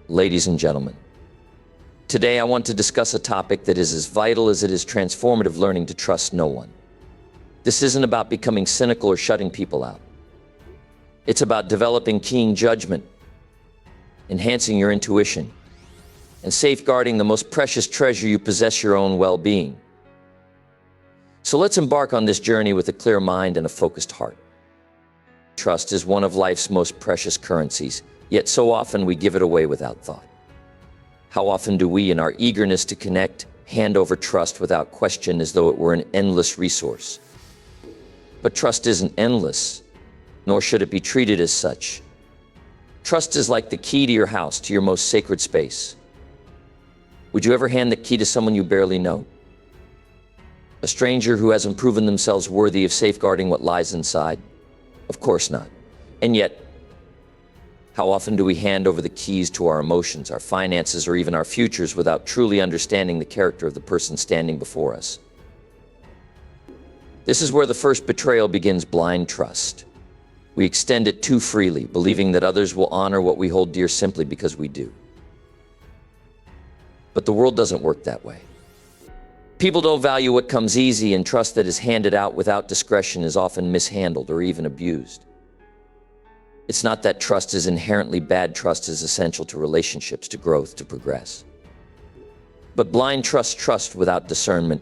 Ladies and gentlemen, today I want to discuss a topic that is as vital as it is transformative: learning to trust no one. This isn't about becoming cynical or shutting people out. It's about developing keen judgment, enhancing your intuition, and safeguarding the most precious treasure you possess: your own well-being. So let's embark on this journey with a clear mind and a focused heart. Trust is one of life's most precious currencies, yet so often we give it away without thought. How often do we, in our eagerness to connect, hand over trust without question as though it were an endless resource? But trust isn't endless, nor should it be treated as such. Trust is like the key to your house, to your most sacred space. Would you ever hand the key to someone you barely know? A stranger who hasn't proven themselves worthy of safeguarding what lies inside? Of course not. And yet, how often do we hand over the keys to our emotions, our finances, or even our futures without truly understanding the character of the person standing before us? This is where the first betrayal begins: blind trust. We extend it too freely, believing that others will honor what we hold dear simply because we do. But the world doesn't work that way. People don't value what comes easy, and trust that is handed out without discretion is often mishandled or even abused. It's not that trust is inherently bad. Trust is essential to relationships, to growth, to progress. But blind trust without discernment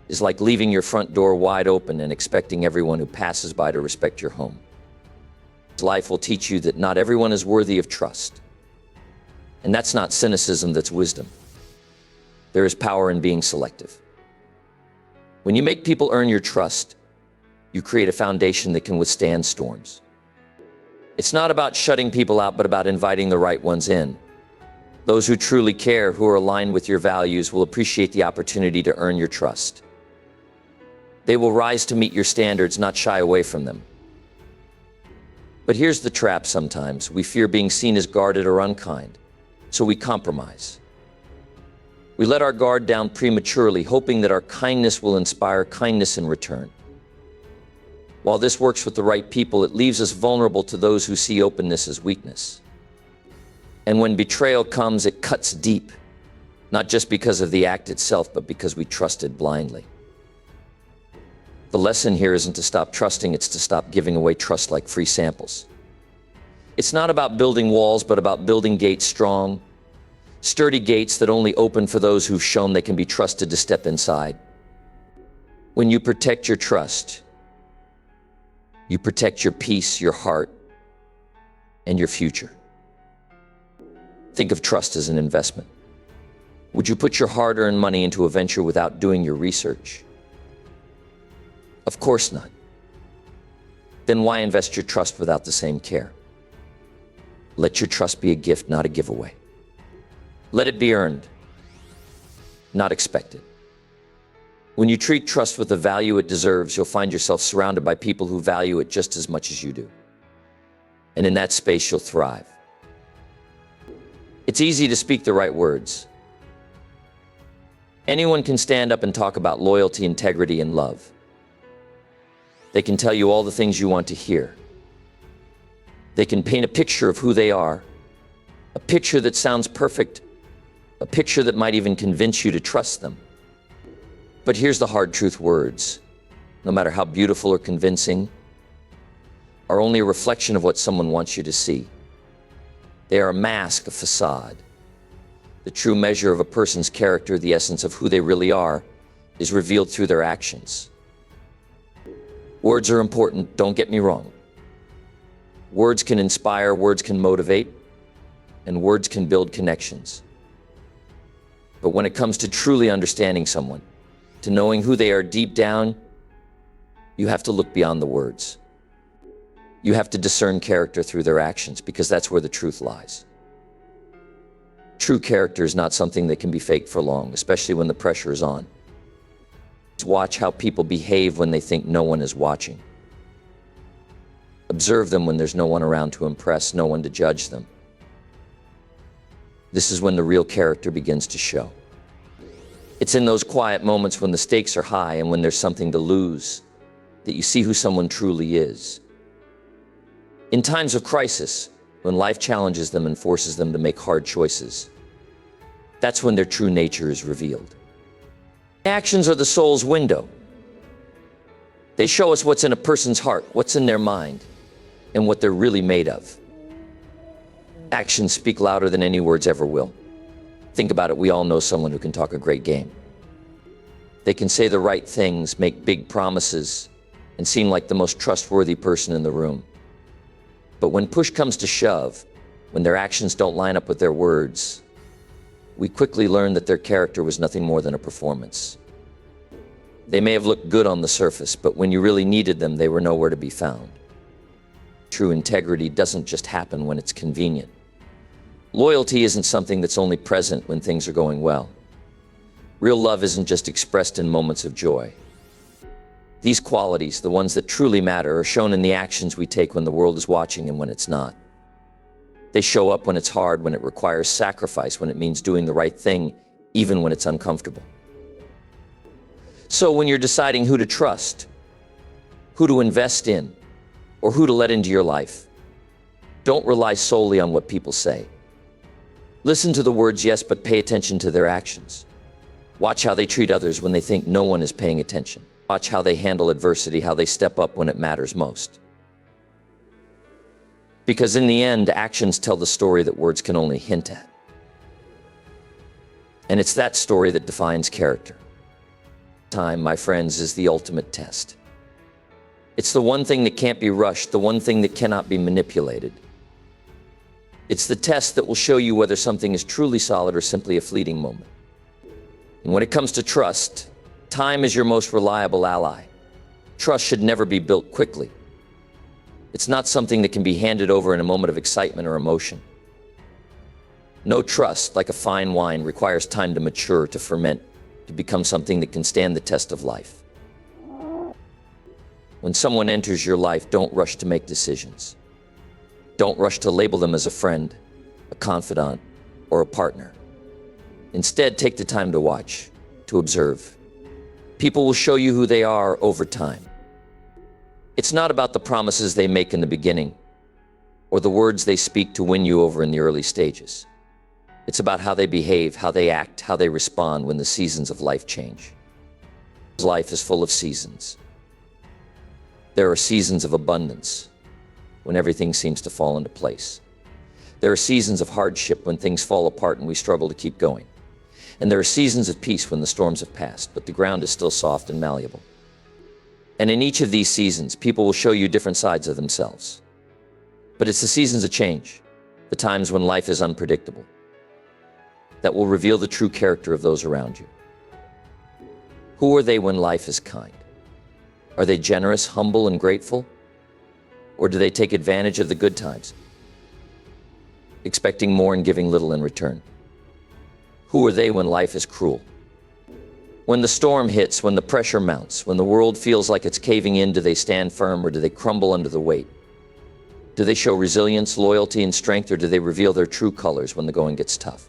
is like leaving your front door wide open and expecting everyone who passes by to respect your home. Life will teach you that not everyone is worthy of trust. And that's not cynicism, that's wisdom. There is power in being selective. When you make people earn your trust, you create a foundation that can withstand storms. It's not about shutting people out, but about inviting the right ones in. Those who truly care, who are aligned with your values, will appreciate the opportunity to earn your trust. They will rise to meet your standards, not shy away from them. But here's the trap: sometimes we fear being seen as guarded or unkind, so we compromise. We let our guard down prematurely, hoping that our kindness will inspire kindness in return. While this works with the right people, it leaves us vulnerable to those who see openness as weakness. And when betrayal comes, it cuts deep, not just because of the act itself, but because we trusted blindly. The lesson here isn't to stop trusting, it's to stop giving away trust like free samples. It's not about building walls, but about building gates, strong, sturdy gates that only open for those who've shown they can be trusted to step inside. When you protect your trust, you protect your peace, your heart, and your future. Think of trust as an investment. Would you put your hard-earned money into a venture without doing your research? Of course not. Then why invest your trust without the same care? Let your trust be a gift, not a giveaway. Let it be earned, not expected. When you treat trust with the value it deserves, you'll find yourself surrounded by people who value it just as much as you do. And in that space, you'll thrive. It's easy to speak the right words. Anyone can stand up and talk about loyalty, integrity, and love. They can tell you all the things you want to hear. They can paint a picture of who they are, a picture that sounds perfect, a picture that might even convince you to trust them. But here's the hard truth: words, no matter how beautiful or convincing, are only a reflection of what someone wants you to see. They are a mask, a facade. The true measure of a person's character, the essence of who they really are, is revealed through their actions. Words are important, don't get me wrong. Words can inspire, words can motivate, and words can build connections. But when it comes to truly understanding someone, to knowing who they are deep down, you have to look beyond the words. You have to discern character through their actions, because that's where the truth lies. True character is not something that can be faked for long, especially when the pressure is on. Watch how people behave when they think no one is watching. Observe them when there's no one around to impress, no one to judge them. This is when the real character begins to show. It's in those quiet moments when the stakes are high and when there's something to lose that you see who someone truly is. In times of crisis, when life challenges them and forces them to make hard choices. That's when their true nature is revealed. Actions are the soul's window. They show us what's in a person's heart, what's in their mind, and what they're really made of. Actions speak louder than any words ever will. Think about it, we all know someone who can talk a great game. They can say the right things, make big promises, and seem like the most trustworthy person in the room. But when push comes to shove, when their actions don't line up with their words, we quickly learn that their character was nothing more than a performance. They may have looked good on the surface, but when you really needed them, they were nowhere to be found. True integrity doesn't just happen when it's convenient. Loyalty isn't something that's only present when things are going well. Real love isn't just expressed in moments of joy. These qualities, the ones that truly matter, are shown in the actions we take when the world is watching and when it's not. They show up when it's hard, when it requires sacrifice, when it means doing the right thing, even when it's uncomfortable. So when you're deciding who to trust, who to invest in, or who to let into your life, don't rely solely on what people say. Listen to the words, yes, but pay attention to their actions. Watch how they treat others when they think no one is paying attention. Watch how they handle adversity, how they step up when it matters most. Because in the end, actions tell the story that words can only hint at. And it's that story that defines character. Time, my friends, is the ultimate test. It's the one thing that can't be rushed, the one thing that cannot be manipulated. It's the test that will show you whether something is truly solid or simply a fleeting moment. And when it comes to trust, time is your most reliable ally. Trust should never be built quickly. It's not something that can be handed over in a moment of excitement or emotion. No trust, like a fine wine, requires time to mature, to ferment, to become something that can stand the test of life. When someone enters your life, don't rush to make decisions. Don't rush to label them as a friend, a confidant, or a partner. Instead, take the time to watch, to observe. People will show you who they are over time. It's not about the promises they make in the beginning or the words they speak to win you over in the early stages. It's about how they behave, how they act, how they respond when the seasons of life change. Life is full of seasons. There are seasons of abundance, when everything seems to fall into place. There are seasons of hardship when things fall apart and we struggle to keep going. And there are seasons of peace when the storms have passed, but the ground is still soft and malleable. And in each of these seasons, people will show you different sides of themselves. But it's the seasons of change, the times when life is unpredictable, that will reveal the true character of those around you. Who are they when life is kind? Are they generous, humble, and grateful? Or do they take advantage of the good times, expecting more and giving little in return? Who are they when life is cruel? When the storm hits, when the pressure mounts, when the world feels like it's caving in, do they stand firm or do they crumble under the weight? Do they show resilience, loyalty, and strength, or do they reveal their true colors when the going gets tough?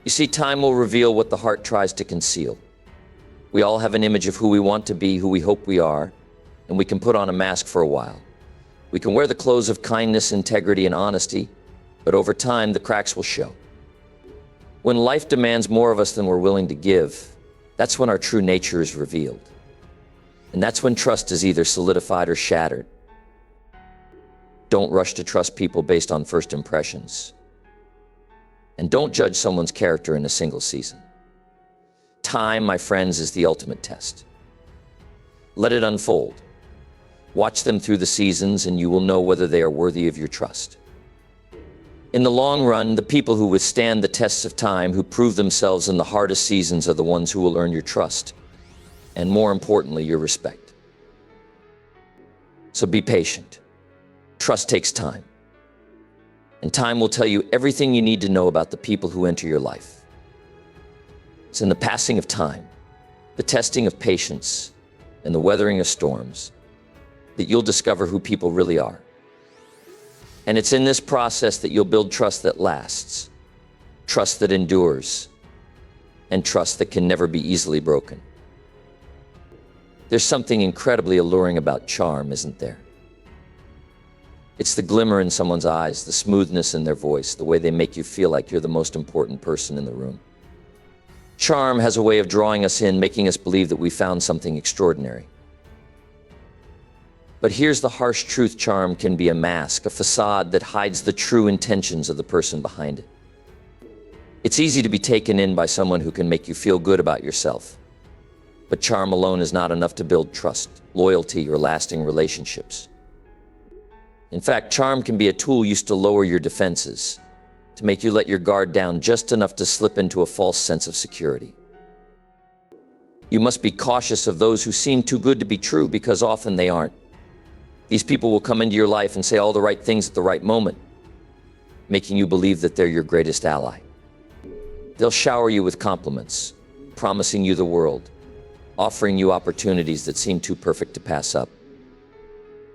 You see, time will reveal what the heart tries to conceal. We all have an image of who we want to be, who we hope we are, and we can put on a mask for a while. We can wear the clothes of kindness, integrity, and honesty, but over time, the cracks will show. When life demands more of us than we're willing to give, that's when our true nature is revealed. And that's when trust is either solidified or shattered. Don't rush to trust people based on first impressions. And don't judge someone's character in a single season. Time, my friends, is the ultimate test. Let it unfold. Watch them through the seasons and you will know whether they are worthy of your trust. In the long run, the people who withstand the tests of time, who prove themselves in the hardest seasons, are the ones who will earn your trust, and more importantly, your respect. So be patient. Trust takes time. And time will tell you everything you need to know about the people who enter your life. It's in the passing of time, the testing of patience, and the weathering of storms that you'll discover who people really are. And it's in this process that you'll build trust that lasts, trust that endures, and trust that can never be easily broken. There's something incredibly alluring about charm, isn't there? It's the glimmer in someone's eyes, the smoothness in their voice, the way they make you feel like you're the most important person in the room. Charm has a way of drawing us in, making us believe that we found something extraordinary. But here's the harsh truth: charm can be a mask, a facade that hides the true intentions of the person behind it. It's easy to be taken in by someone who can make you feel good about yourself. But charm alone is not enough to build trust, loyalty, or lasting relationships. In fact, charm can be a tool used to lower your defenses, to make you let your guard down just enough to slip into a false sense of security. You must be cautious of those who seem too good to be true, because often they aren't. These people will come into your life and say all the right things at the right moment, making you believe that they're your greatest ally. They'll shower you with compliments, promising you the world, offering you opportunities that seem too perfect to pass up.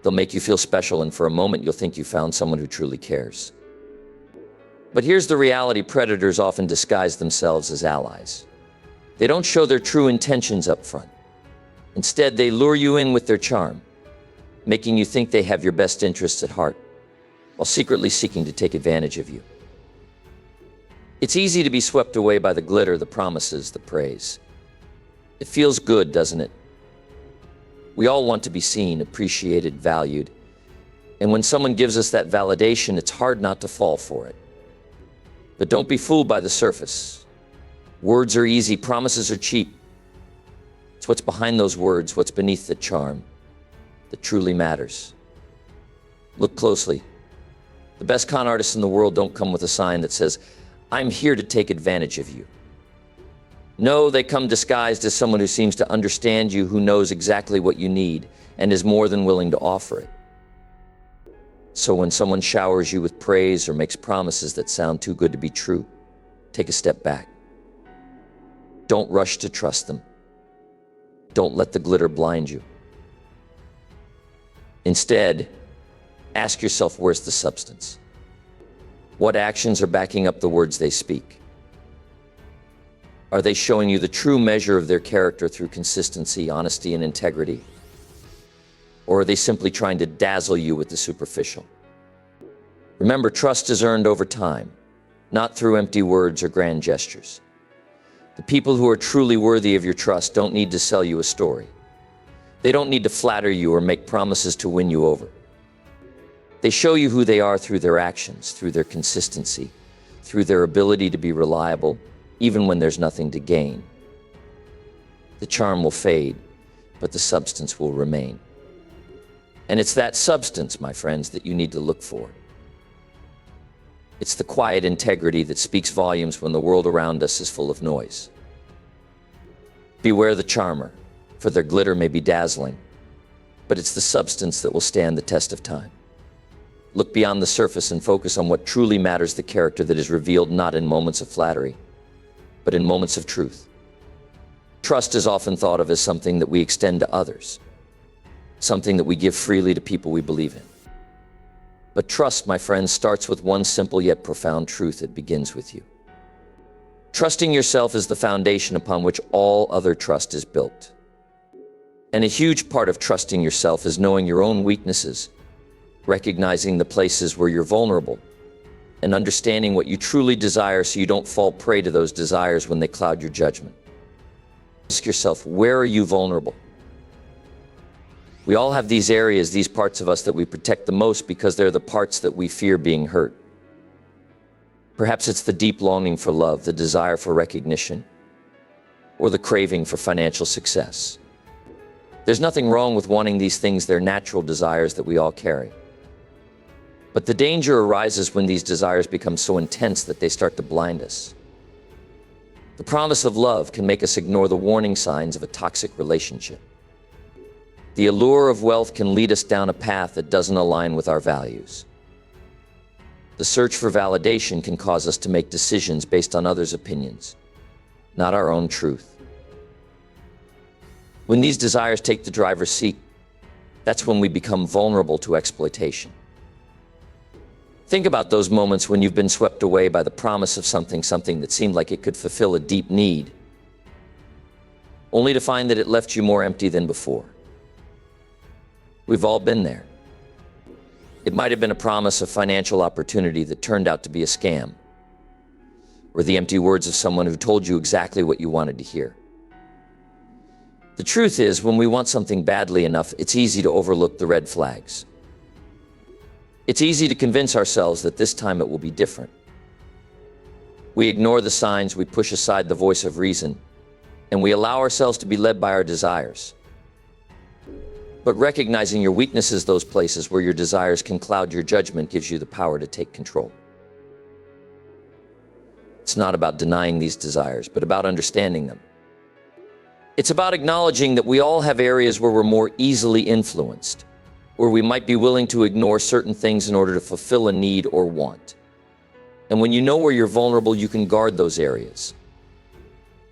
They'll make you feel special, and for a moment you'll think you found someone who truly cares. But here's the reality: predators often disguise themselves as allies. They don't show their true intentions up front. Instead, they lure you in with their charm, making you think they have your best interests at heart, while secretly seeking to take advantage of you. It's easy to be swept away by the glitter, the promises, the praise. It feels good, doesn't it? We all want to be seen, appreciated, valued. And when someone gives us that validation, it's hard not to fall for it. But don't be fooled by the surface. Words are easy, promises are cheap. It's what's behind those words, what's beneath the charm, that truly matters. Look closely. The best con artists in the world don't come with a sign that says, "I'm here to take advantage of you." No, they come disguised as someone who seems to understand you, who knows exactly what you need, and is more than willing to offer it. So when someone showers you with praise or makes promises that sound too good to be true, take a step back. Don't rush to trust them. Don't let the glitter blind you. Instead, ask yourself, where's the substance? What actions are backing up the words they speak? Are they showing you the true measure of their character through consistency, honesty, and integrity? Or are they simply trying to dazzle you with the superficial? Remember, trust is earned over time, not through empty words or grand gestures. The people who are truly worthy of your trust don't need to sell you a story. They don't need to flatter you or make promises to win you over. They show you who they are through their actions, through their consistency, through their ability to be reliable, even when there's nothing to gain. The charm will fade, but the substance will remain. And it's that substance, my friends, that you need to look for. It's the quiet integrity that speaks volumes when the world around us is full of noise. Beware the charmer, for their glitter may be dazzling, but it's the substance that will stand the test of time. Look beyond the surface and focus on what truly matters: the character that is revealed not in moments of flattery, but in moments of truth. Trust is often thought of as something that we extend to others, something that we give freely to people we believe in. But trust, my friends, starts with one simple yet profound truth: it begins with you. Trusting yourself is the foundation upon which all other trust is built. And a huge part of trusting yourself is knowing your own weaknesses, recognizing the places where you're vulnerable, and understanding what you truly desire so you don't fall prey to those desires when they cloud your judgment. Ask yourself, where are you vulnerable? We all have these areas, these parts of us that we protect the most because they're the parts that we fear being hurt. Perhaps it's the deep longing for love, the desire for recognition, or the craving for financial success. There's nothing wrong with wanting these things. They're natural desires that we all carry. But the danger arises when these desires become so intense that they start to blind us. The promise of love can make us ignore the warning signs of a toxic relationship. The allure of wealth can lead us down a path that doesn't align with our values. The search for validation can cause us to make decisions based on others' opinions, not our own truth. When these desires take the driver's seat, that's when we become vulnerable to exploitation. Think about those moments when you've been swept away by the promise of something that seemed like it could fulfill a deep need, only to find that it left you more empty than before. We've all been there. It might have been a promise of financial opportunity that turned out to be a scam, or the empty words of someone who told you exactly what you wanted to hear. The truth is, when we want something badly enough, it's easy to overlook the red flags. It's easy to convince ourselves that this time it will be different. We ignore the signs, we push aside the voice of reason, and we allow ourselves to be led by our desires. But recognizing your weaknesses, those places where your desires can cloud your judgment, gives you the power to take control. It's not about denying these desires, but about understanding them. It's about acknowledging that we all have areas where we're more easily influenced, where we might be willing to ignore certain things in order to fulfill a need or want. And when you know where you're vulnerable, you can guard those areas.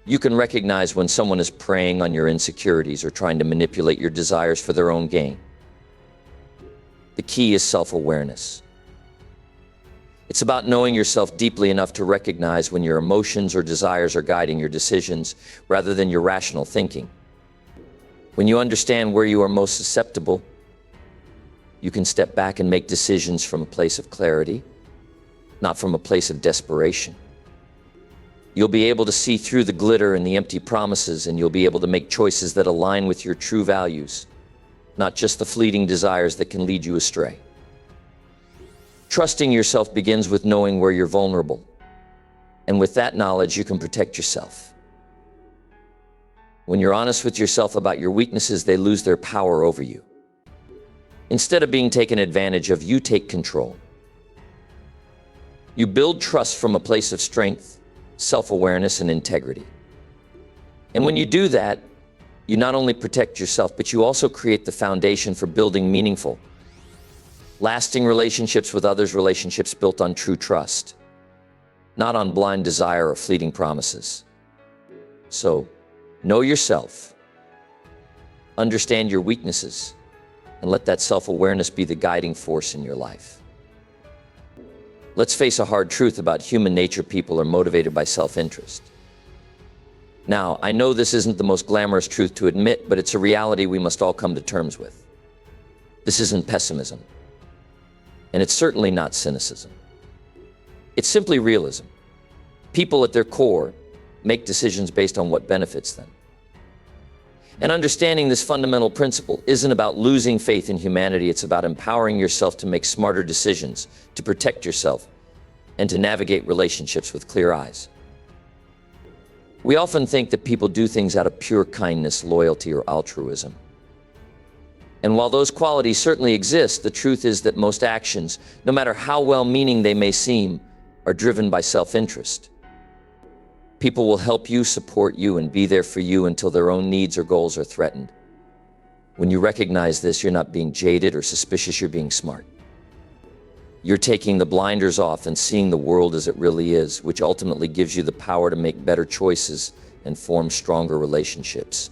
You can recognize when someone is preying on your insecurities or trying to manipulate your desires for their own gain. The key is self-awareness. It's about knowing yourself deeply enough to recognize when your emotions or desires are guiding your decisions rather than your rational thinking. When you understand where you are most susceptible, you can step back and make decisions from a place of clarity, not from a place of desperation. You'll be able to see through the glitter and the empty promises, and you'll be able to make choices that align with your true values, not just the fleeting desires that can lead you astray. Trusting yourself begins with knowing where you're vulnerable, and with that knowledge, you can protect yourself. When you're honest with yourself about your weaknesses, they lose their power over you. Instead of being taken advantage of, you take control. You build trust from a place of strength, self-awareness, and integrity. And when you do that, you not only protect yourself, but you also create the foundation for building meaningful, lasting relationships with others, relationships built on true trust, not on blind desire or fleeting promises. So, know yourself, understand your weaknesses, and let that self-awareness be the guiding force in your life. Let's face a hard truth about human nature. People are motivated by self-interest. Now, I know this isn't the most glamorous truth to admit, but it's a reality we must all come to terms with. This isn't pessimism, and it's certainly not cynicism. It's simply realism. People at their core make decisions based on what benefits them. And understanding this fundamental principle isn't about losing faith in humanity. It's about empowering yourself to make smarter decisions, to protect yourself, and to navigate relationships with clear eyes. We often think that people do things out of pure kindness, loyalty, or altruism. And while those qualities certainly exist, the truth is that most actions, no matter how well-meaning they may seem, are driven by self-interest. People will help you, support you, and be there for you until their own needs or goals are threatened. When you recognize this, you're not being jaded or suspicious, you're being smart. You're taking the blinders off and seeing the world as it really is, which ultimately gives you the power to make better choices and form stronger relationships.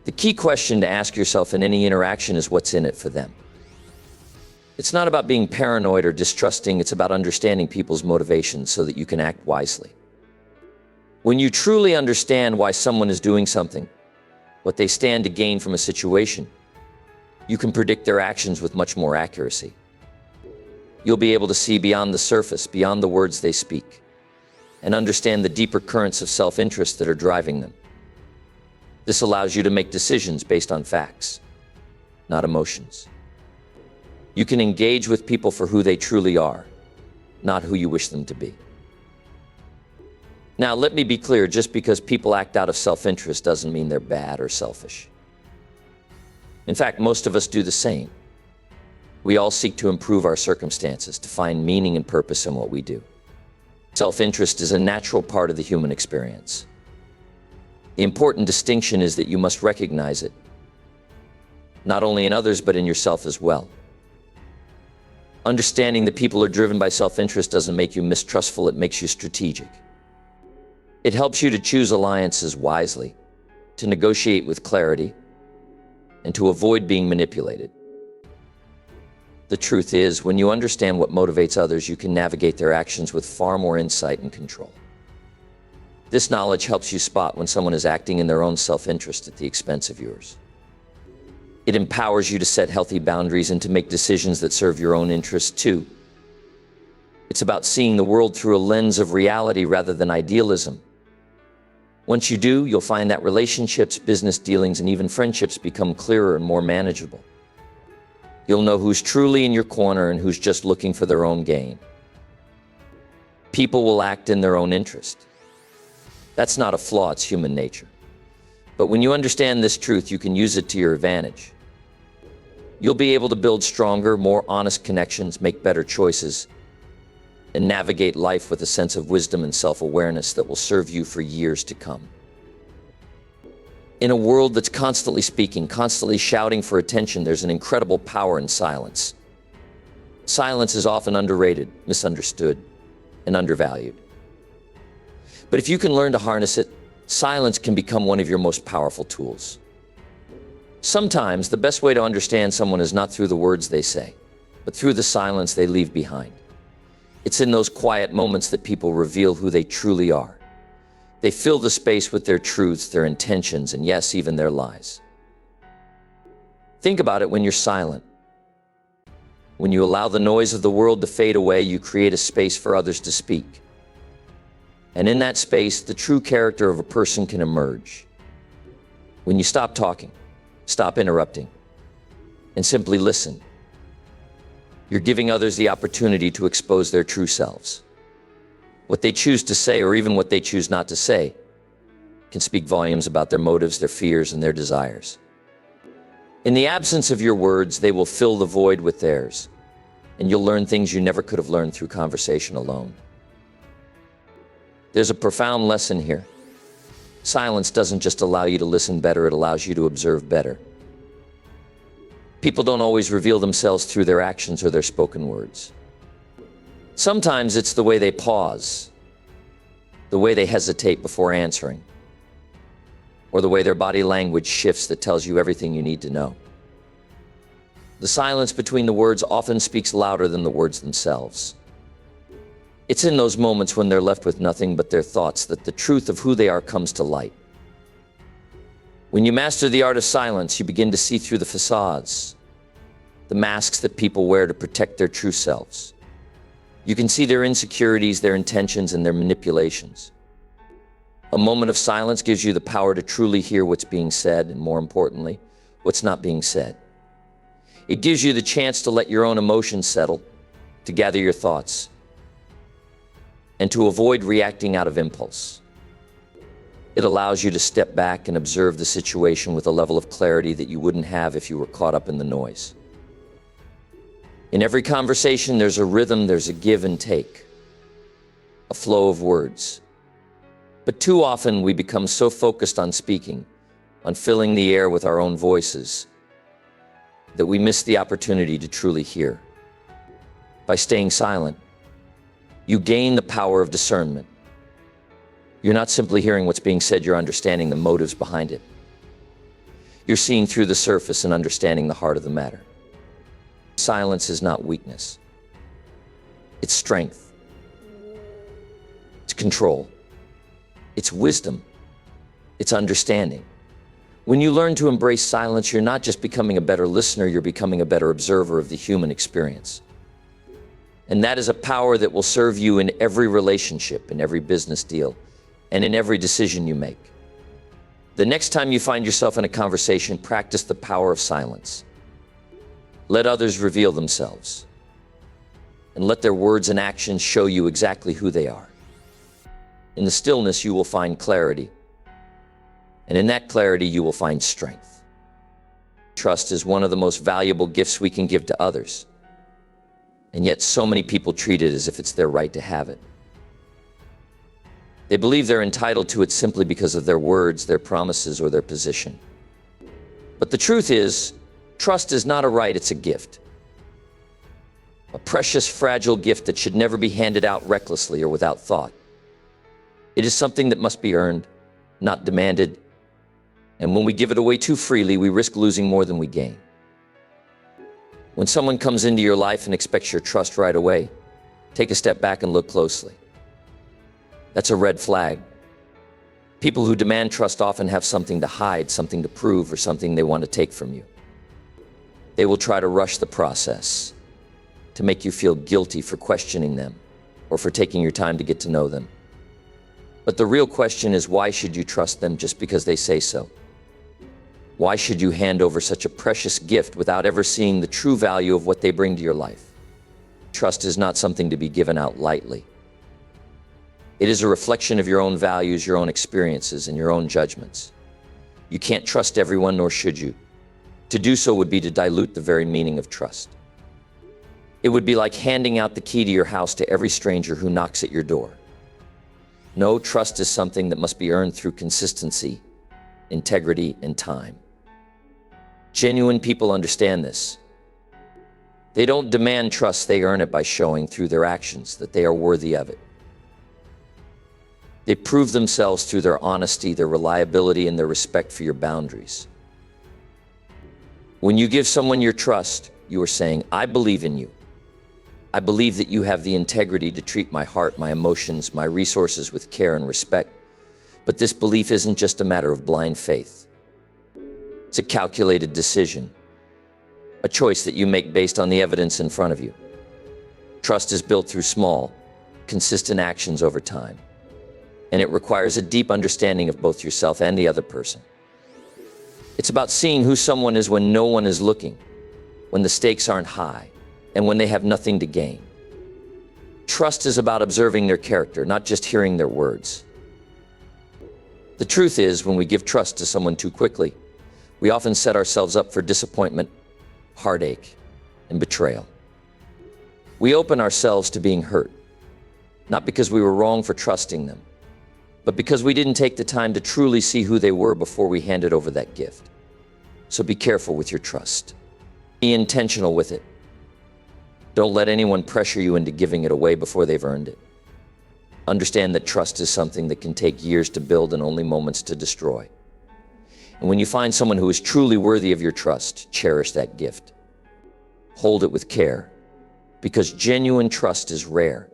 The key question to ask yourself in any interaction is, what's in it for them? It's not about being paranoid or distrusting, it's about understanding people's motivations so that you can act wisely. When you truly understand why someone is doing something, what they stand to gain from a situation, you can predict their actions with much more accuracy. You'll be able to see beyond the surface, beyond the words they speak, and understand the deeper currents of self-interest that are driving them. This allows you to make decisions based on facts, not emotions. You can engage with people for who they truly are, not who you wish them to be. Now, let me be clear, just because people act out of self-interest doesn't mean they're bad or selfish. In fact, most of us do the same. We all seek to improve our circumstances, to find meaning and purpose in what we do. Self-interest is a natural part of the human experience. The important distinction is that you must recognize it, not only in others, but in yourself as well. Understanding that people are driven by self-interest doesn't make you mistrustful, it makes you strategic. It helps you to choose alliances wisely, to negotiate with clarity, and to avoid being manipulated. The truth is, when you understand what motivates others, you can navigate their actions with far more insight and control. This knowledge helps you spot when someone is acting in their own self-interest at the expense of yours. It empowers you to set healthy boundaries and to make decisions that serve your own interests too. It's about seeing the world through a lens of reality rather than idealism. Once you do, you'll find that relationships, business dealings, and even friendships become clearer and more manageable. You'll know who's truly in your corner and who's just looking for their own gain. People will act in their own interest. That's not a flaw, it's human nature. But when you understand this truth, you can use it to your advantage. You'll be able to build stronger, more honest connections, make better choices, and navigate life with a sense of wisdom and self-awareness that will serve you for years to come. In a world that's constantly speaking, constantly shouting for attention, there's an incredible power in silence. Silence is often underrated, misunderstood, and undervalued. But if you can learn to harness it, silence can become one of your most powerful tools. Sometimes the best way to understand someone is not through the words they say, but through the silence they leave behind. It's in those quiet moments that people reveal who they truly are. They fill the space with their truths, their intentions, and yes, even their lies. Think about it when you're silent. When you allow the noise of the world to fade away, you create a space for others to speak. And in that space, the true character of a person can emerge. When you stop talking, stop interrupting, and simply listen, you're giving others the opportunity to expose their true selves. What they choose to say, or even what they choose not to say, can speak volumes about their motives, their fears, and their desires. In the absence of your words, they will fill the void with theirs, and you'll learn things you never could have learned through conversation alone. There's a profound lesson here. Silence doesn't just allow you to listen better, it allows you to observe better. People don't always reveal themselves through their actions or their spoken words. Sometimes it's the way they pause, the way they hesitate before answering, or the way their body language shifts that tells you everything you need to know. The silence between the words often speaks louder than the words themselves. It's in those moments when they're left with nothing but their thoughts that the truth of who they are comes to light. When you master the art of silence, you begin to see through the facades, the masks that people wear to protect their true selves. You can see their insecurities, their intentions, and their manipulations. A moment of silence gives you the power to truly hear what's being said, and more importantly, what's not being said. It gives you the chance to let your own emotions settle, to gather your thoughts, and to avoid reacting out of impulse. It allows you to step back and observe the situation with a level of clarity that you wouldn't have if you were caught up in the noise. In every conversation, there's a rhythm, there's a give and take, a flow of words. But too often we become so focused on speaking, on filling the air with our own voices, that we miss the opportunity to truly hear. By staying silent, you gain the power of discernment. You're not simply hearing what's being said, you're understanding the motives behind it. You're seeing through the surface and understanding the heart of the matter. Silence is not weakness. It's strength. It's control. It's wisdom. It's understanding. When you learn to embrace silence, you're not just becoming a better listener, you're becoming a better observer of the human experience. And that is a power that will serve you in every relationship, in every business deal, and in every decision you make. The next time you find yourself in a conversation, practice the power of silence. Let others reveal themselves, and let their words and actions show you exactly who they are. In the stillness, you will find clarity, and in that clarity, you will find strength. Trust is one of the most valuable gifts we can give to others, and yet so many people treat it as if it's their right to have it. They believe they're entitled to it simply because of their words, their promises, or their position. But the truth is, trust is not a right, it's a gift. A precious, fragile gift that should never be handed out recklessly or without thought. It is something that must be earned, not demanded. And when we give it away too freely, we risk losing more than we gain. When someone comes into your life and expects your trust right away, take a step back and look closely. That's a red flag. People who demand trust often have something to hide, something to prove, or something they want to take from you. They will try to rush the process, to make you feel guilty for questioning them or for taking your time to get to know them. But the real question is, why should you trust them just because they say so? Why should you hand over such a precious gift without ever seeing the true value of what they bring to your life? Trust is not something to be given out lightly. It is a reflection of your own values, your own experiences, and your own judgments. You can't trust everyone, nor should you. To do so would be to dilute the very meaning of trust. It would be like handing out the key to your house to every stranger who knocks at your door. No, trust is something that must be earned through consistency, integrity, and time. Genuine people understand this. They don't demand trust, they earn it by showing through their actions that they are worthy of it. They prove themselves through their honesty, their reliability, and their respect for your boundaries. When you give someone your trust, you are saying, I believe in you. I believe that you have the integrity to treat my heart, my emotions, my resources with care and respect. But this belief isn't just a matter of blind faith. It's a calculated decision, a choice that you make based on the evidence in front of you. Trust is built through small, consistent actions over time, and it requires a deep understanding of both yourself and the other person. It's about seeing who someone is when no one is looking, when the stakes aren't high, and when they have nothing to gain. Trust is about observing their character, not just hearing their words. The truth is, when we give trust to someone too quickly, we often set ourselves up for disappointment, heartache, and betrayal. We open ourselves to being hurt, not because we were wrong for trusting them, but because we didn't take the time to truly see who they were before we handed over that gift. So be careful with your trust. Be intentional with it. Don't let anyone pressure you into giving it away before they've earned it. Understand that trust is something that can take years to build and only moments to destroy. And when you find someone who is truly worthy of your trust, cherish that gift. Hold it with care, because genuine trust is rare.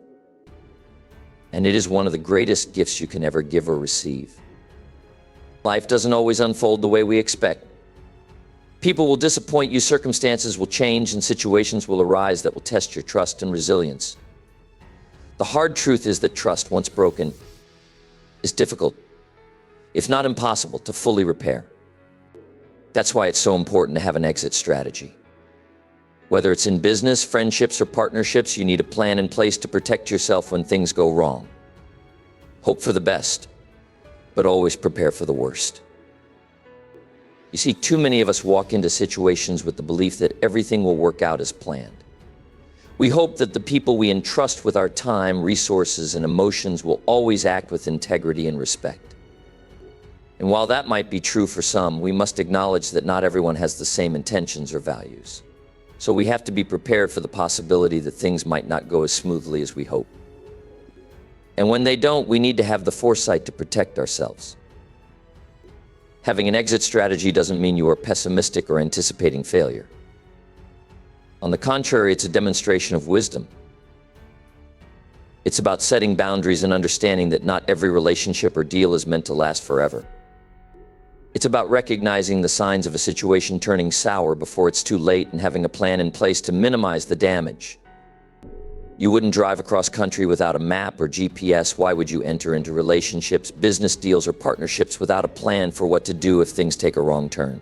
And it is one of the greatest gifts you can ever give or receive. Life doesn't always unfold the way we expect. People will disappoint you, circumstances will change, and situations will arise that will test your trust and resilience. The hard truth is that trust, once broken, is difficult, if not impossible, to fully repair. That's why it's so important to have an exit strategy. Whether it's in business, friendships, or partnerships, you need a plan in place to protect yourself when things go wrong. Hope for the best, but always prepare for the worst. You see, too many of us walk into situations with the belief that everything will work out as planned. We hope that the people we entrust with our time, resources, and emotions will always act with integrity and respect. And while that might be true for some, we must acknowledge that not everyone has the same intentions or values. So we have to be prepared for the possibility that things might not go as smoothly as we hope. And when they don't, we need to have the foresight to protect ourselves. Having an exit strategy doesn't mean you are pessimistic or anticipating failure. On the contrary, it's a demonstration of wisdom. It's about setting boundaries and understanding that not every relationship or deal is meant to last forever. It's about recognizing the signs of a situation turning sour before it's too late and having a plan in place to minimize the damage. You wouldn't drive across country without a map or GPS. Why would you enter into relationships, business deals, or partnerships without a plan for what to do if things take a wrong turn?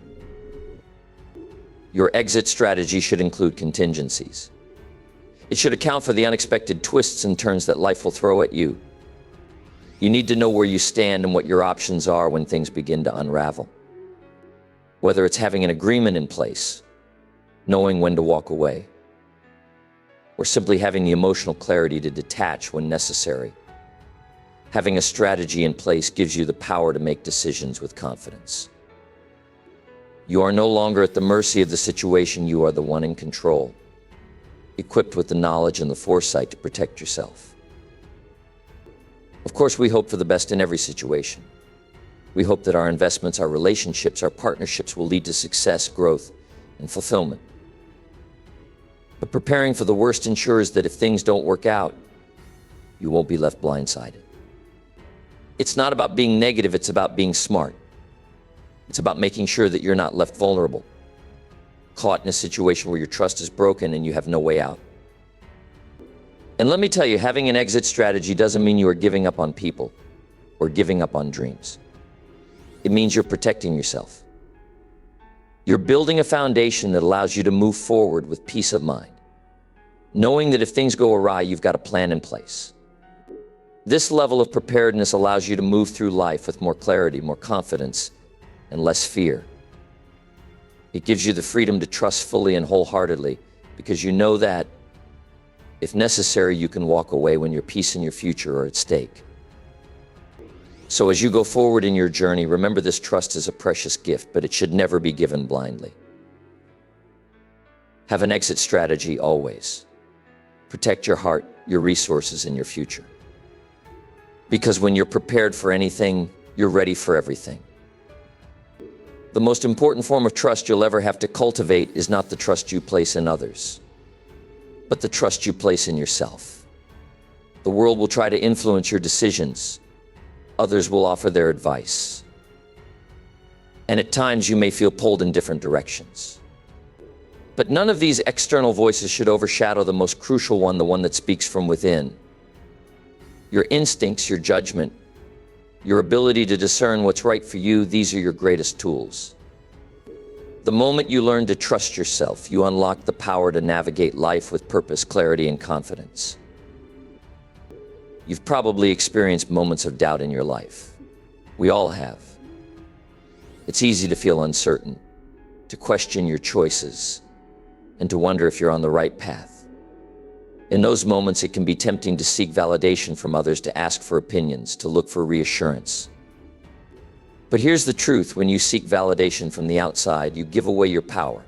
Your exit strategy should include contingencies. It should account for the unexpected twists and turns that life will throw at you. You need to know where you stand and what your options are when things begin to unravel. Whether it's having an agreement in place, knowing when to walk away, or simply having the emotional clarity to detach when necessary. Having a strategy in place gives you the power to make decisions with confidence. You are no longer at the mercy of the situation, you are the one in control, equipped with the knowledge and the foresight to protect yourself. Of course, we hope for the best in every situation. We hope that our investments, our relationships, our partnerships will lead to success, growth, and fulfillment. But preparing for the worst ensures that if things don't work out, you won't be left blindsided. It's not about being negative, it's about being smart. It's about making sure that you're not left vulnerable. caught in a situation where your trust is broken and you have no way out. And let me tell you, having an exit strategy doesn't mean you are giving up on people or giving up on dreams. It means you're protecting yourself. You're building a foundation that allows you to move forward with peace of mind, knowing that if things go awry, you've got a plan in place. This level of preparedness allows you to move through life with more clarity, more confidence, and less fear. It gives you the freedom to trust fully and wholeheartedly because you know that, if necessary, you can walk away when your peace and your future are at stake. So as you go forward in your journey, remember this trust is a precious gift, but it should never be given blindly. Have an exit strategy always. Protect your heart, your resources, and your future. Because when you're prepared for anything, you're ready for everything. The most important form of trust you'll ever have to cultivate is not the trust you place in others, but the trust you place in yourself. The world will try to influence your decisions. Others will offer their advice. And at times you may feel pulled in different directions. But none of these external voices should overshadow the most crucial one, the one that speaks from within. Your instincts, your judgment, your ability to discern what's right for you, these are your greatest tools. The moment you learn to trust yourself, you unlock the power to navigate life with purpose, clarity, and confidence. You've probably experienced moments of doubt in your life. We all have. It's easy to feel uncertain, to question your choices, and to wonder if you're on the right path. In those moments, it can be tempting to seek validation from others, to ask for opinions, to look for reassurance. But here's the truth: when you seek validation from the outside, you give away your power.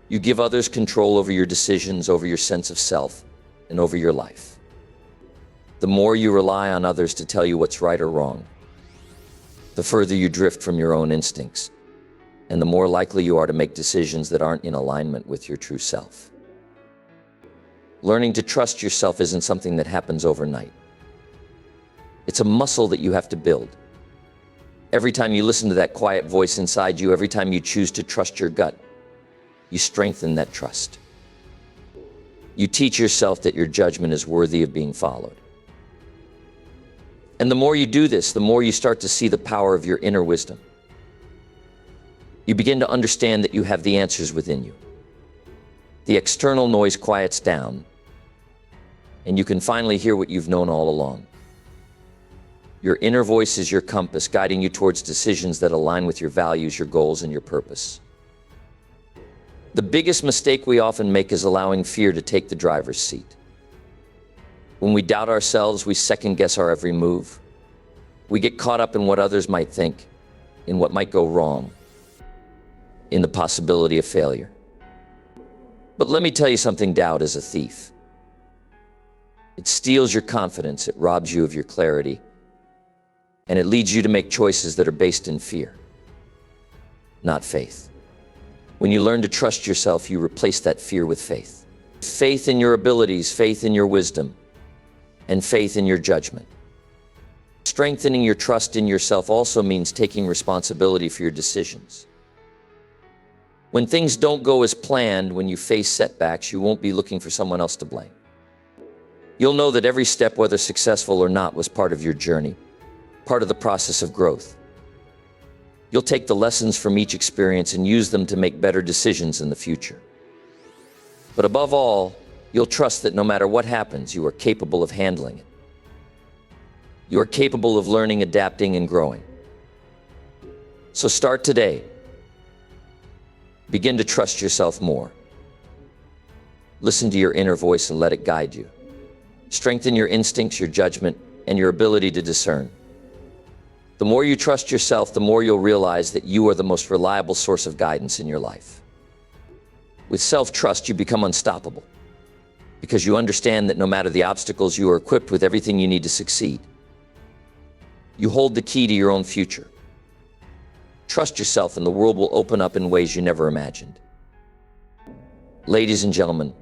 You give others control over your decisions, over your sense of self, and over your life. The more you rely on others to tell you what's right or wrong, the further you drift from your own instincts, and the more likely you are to make decisions that aren't in alignment with your true self. Learning to trust yourself isn't something that happens overnight. It's a muscle that you have to build. Every time you listen to that quiet voice inside you, every time you choose to trust your gut, you strengthen that trust. You teach yourself that your judgment is worthy of being followed. And the more you do this, the more you start to see the power of your inner wisdom. You begin to understand that you have the answers within you. The external noise quiets down, and you can finally hear what you've known all along. Your inner voice is your compass, guiding you towards decisions that align with your values, your goals, and your purpose. The biggest mistake we often make is allowing fear to take the driver's seat. When we doubt ourselves, we second-guess our every move. We get caught up in what others might think, in what might go wrong, in the possibility of failure. But let me tell you something: doubt is a thief. It steals your confidence, it robs you of your clarity, and it leads you to make choices that are based in fear, not faith. When you learn to trust yourself, you replace that fear with faith. Faith in your abilities, faith in your wisdom, and faith in your judgment. Strengthening your trust in yourself also means taking responsibility for your decisions. When things don't go as planned, when you face setbacks, you won't be looking for someone else to blame. You'll know that every step, whether successful or not, was part of your journey, part of the process of growth. You'll take the lessons from each experience and use them to make better decisions in the future. But above all, you'll trust that no matter what happens, you are capable of handling it. You are capable of learning, adapting, and growing. So start today. Begin to trust yourself more. Listen to your inner voice and let it guide you. Strengthen your instincts, your judgment, and your ability to discern. The more you trust yourself, the more you'll realize that you are the most reliable source of guidance in your life. With self-trust, you become unstoppable because you understand that no matter the obstacles, you are equipped with everything you need to succeed. You hold the key to your own future. Trust yourself and the world will open up in ways you never imagined. Ladies and gentlemen,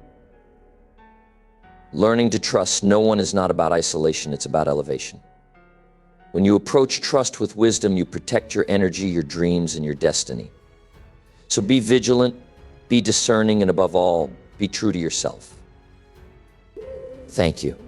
learning to trust no one is not about isolation, it's about elevation. When you approach trust with wisdom, you protect your energy, your dreams, and your destiny. So be vigilant, Be discerning, and above all, be true to yourself. Thank you.